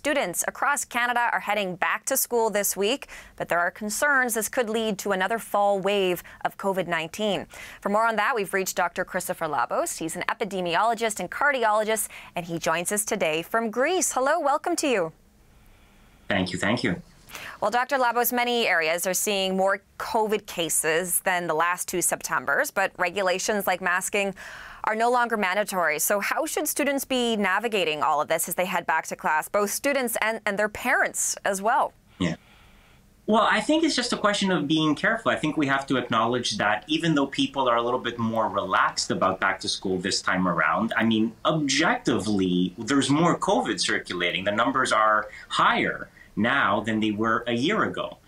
students across Canada are heading back to school this week, but there are concerns this could lead to another fall wave of COVID-19. For more on that, we've reached Dr. Christopher Labos. He's an epidemiologist and cardiologist, and he joins us today from Greece. Hello, welcome to you. Thank you. Thank you. Well, Dr. Labos, many areas are seeing more COVID cases than the last two Septembers, but regulations like masking are no longer mandatory. So how should students be navigating all of this as they head back to class, both students and their parents as well? Yeah. Well, I think it's just a question of being careful. I think we have to acknowledge that even though people are a little bit more relaxed about back to school this time around, I mean, objectively, there's more COVID circulating. The numbers are higher now than they were a year ago.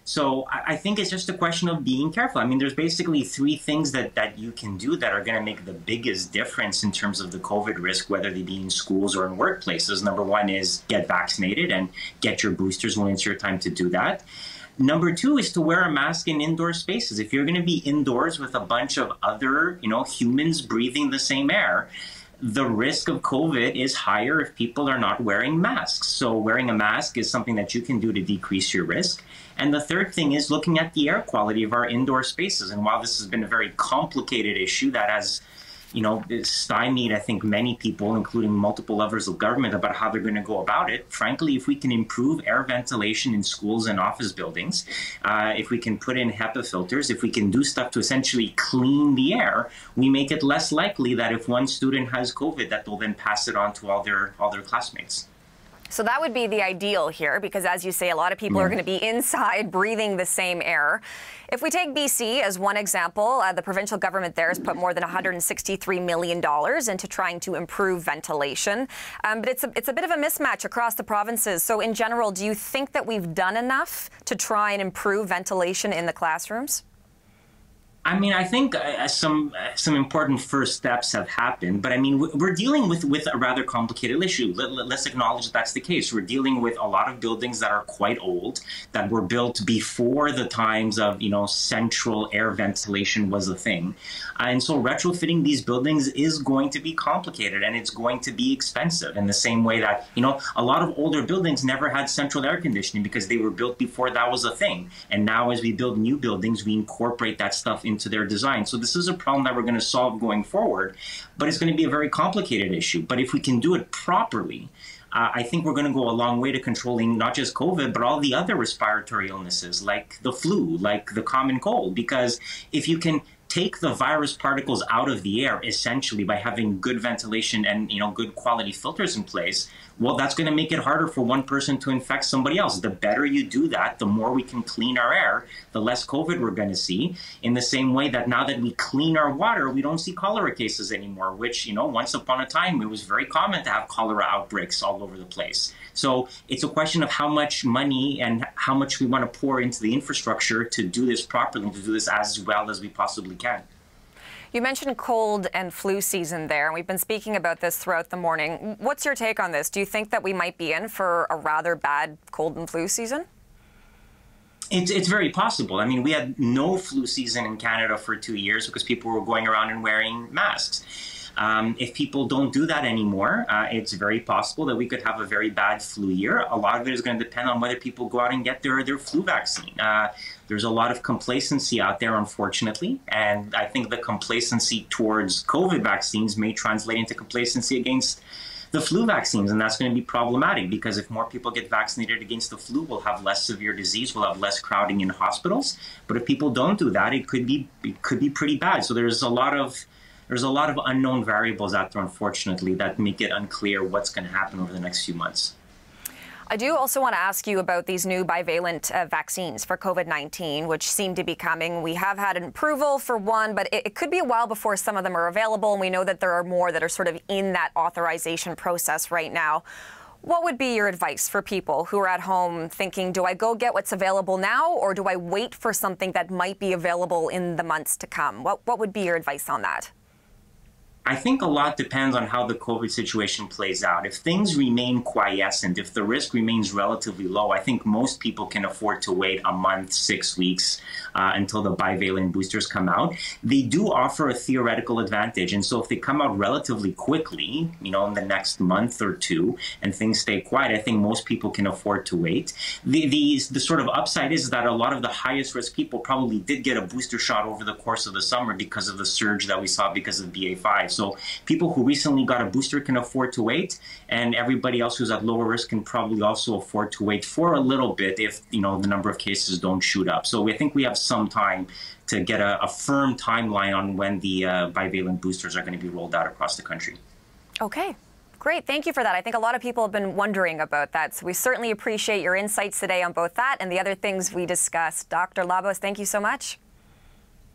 So I think it's just a question of being careful. I mean, there's basically three things that you can do that are going to make the biggest difference in terms of the COVID risk, whether they be in schools or in workplaces. Number one is get vaccinated and get your boosters when it's your time to do that. Number two is to wear a mask in indoor spaces. If you're going to be indoors with a bunch of other, humans breathing the same air, the risk of COVID is higher if people are not wearing masks. So wearing a mask is something that you can do to decrease your risk. And the third thing is looking at the air quality of our indoor spaces. And while this has been a very complicated issue that has, stymied, I think, many people, including multiple levels of government, about how they're going to go about it, frankly, if we can improve air ventilation in schools and office buildings, if we can put in HEPA filters, if we can do stuff to essentially clean the air, we make it less likely that if one student has COVID, that they'll then pass it on to all their classmates. So that would be the ideal here, because as you say, a lot of people are going to be inside breathing the same air. If we take BC as one example, the provincial government there has put more than $163 million into trying to improve ventilation. But it's a bit of a mismatch across the provinces. So in general, do you think that we've done enough to try and improve ventilation in the classrooms? I mean, I think some important first steps have happened, but I mean, we're dealing with a rather complicated issue. Let's acknowledge that that's the case. We're dealing with a lot of buildings that are quite old, that were built before the times of, central air ventilation was a thing. And so retrofitting these buildings is going to be complicated, and it's going to be expensive in the same way that, a lot of older buildings never had central air conditioning because they were built before that was a thing. And now as we build new buildings, we incorporate that stuff into their design. So this is a problem that we're going to solve going forward, but it's going to be a very complicated issue. But if we can do it properly, I think we're going to go a long way to controlling not just COVID, but all the other respiratory illnesses like the flu, like the common cold. Because if you can take the virus particles out of the air, essentially by having good ventilation and good quality filters in place, well, that's going to make it harder for one person to infect somebody else. The better you do that, the more we can clean our air, the less COVID we're going to see. In the same way that now that we clean our water, we don't see cholera cases anymore, which, once upon a time, it was very common to have cholera outbreaks all over the place. So it's a question of how much money and how much we want to pour into the infrastructure to do this properly and to do this as well as we possibly can. You mentioned cold and flu season there, and we've been speaking about this throughout the morning. What's your take on this? Do you think that we might be in for a rather bad cold and flu season? It's very possible. I mean, we had no flu season in Canada for 2 years because people were going around and wearing masks. If people don't do that anymore, it's very possible that we could have a very bad flu year. A lot of it is going to depend on whether people go out and get their flu vaccine. There's a lot of complacency out there, unfortunately, and I think the complacency towards COVID vaccines may translate into complacency against the flu vaccines, and that's going to be problematic because if more people get vaccinated against the flu, we'll have less severe disease, we'll have less crowding in hospitals. But if people don't do that, it could be pretty bad. So there's a lot of unknown variables out there, unfortunately, that make it unclear what's going to happen over the next few months. I do also want to ask you about these new bivalent vaccines for COVID-19, which seem to be coming. We have had an approval for one, but it could be a while before some of them are available. And we know that there are more that are sort of in that authorization process right now. What would be your advice for people who are at home thinking, do I go get what's available now, or do I wait for something that might be available in the months to come? What would be your advice on that? I think a lot depends on how the COVID situation plays out. If things remain quiescent, if the risk remains relatively low, I think most people can afford to wait a month, 6 weeks until the bivalent boosters come out. They do offer a theoretical advantage. And so if they come out relatively quickly, in the next month or two, and things stay quiet, I think most people can afford to wait. The sort of upside is that a lot of the highest risk people probably did get a booster shot over the course of the summer because of the surge that we saw because of BA.5. So people who recently got a booster can afford to wait, and everybody else who's at lower risk can probably also afford to wait for a little bit if, the number of cases don't shoot up. So I think we have some time to get a firm timeline on when the bivalent boosters are going to be rolled out across the country. Okay. Great. Thank you for that. I think a lot of people have been wondering about that. So we certainly appreciate your insights today on both that and the other things we discussed. Dr. Labos, thank you so much.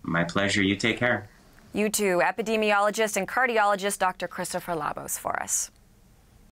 My pleasure. You take care. You too. Epidemiologist and cardiologist Dr. Christopher Labos for us.